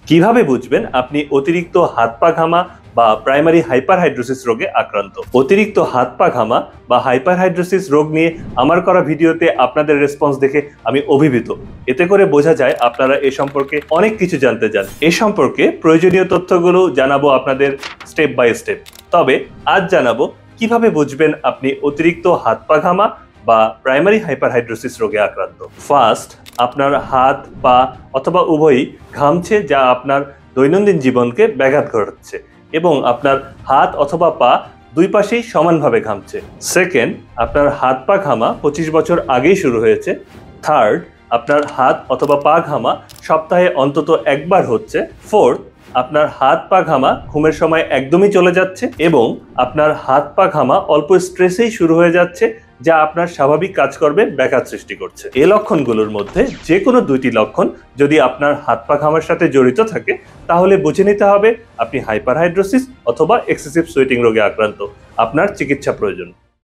কিভাবে বুঝবেন আপনি অতিরিক্ত হাত পা ঘামা বা প্রাইমারি হাইপারহাইড্রোসিস রোগে আক্রান্ত? অতিরিক্ত হাত পা ঘামা বা হাইপারহাইড্রোসিস রোগ নিয়ে আমার করা ভিডিওতে আপনাদের রেসপন্স দেখে আমি অভিভূত। এতে করে বোঝা যায় আপনারা এ সম্পর্কে অনেক কিছু জানতে চান। এ সম্পর্কে প্রয়োজনীয় তথ্যগুলো জানাবো আপনাদের স্টেপ বাই স্টেপ। তবে আজ জানাবো কিভাবে বুঝবেন আপনি অতিরিক্ত হাত পা ঘামা বা প্রাইমারি হাইপারহাইড্রোসিস রোগে আক্রান্ত। ফার্স্ট, আপনার হাত পা অথবা উভয়ই ঘামছে, যা আপনার দৈনন্দিন জীবনকে ব্যাঘাত ঘটাচ্ছে এবং আপনার হাত অথবা পা দুই পাশেই সমানভাবে ঘামছে। সেকেন্ড, আপনার হাত পা ঘামা 25 বছর আগেই শুরু হয়েছে। থার্ড, আপনার হাত অথবা পা ঘামা সপ্তাহে অন্তত একবার হচ্ছে। ফোর্থ, আপনার হাত পা ঘামা ঘুমের সময় একদমই চলে যাচ্ছে এবং আপনার হাত পা ঘামা অল্প স্ট্রেসেই শুরু হয়ে যাচ্ছে, যা আপনার স্বাভাবিক কাজকর্মে ব্যাঘাত সৃষ্টি করছে। এই লক্ষণগুলোর মধ্যে যে কোনো দুইটি লক্ষণ যদি আপনার হাত পা ঘামার সাথে জড়িত থাকে, তাহলে বুঝে নিতে হবে আপনি হাইপারহাইড্রোসিস অথবা এক্সেসিভ সোয়েটিং রোগে আক্রান্ত। আপনার চিকিৎসা প্রয়োজন।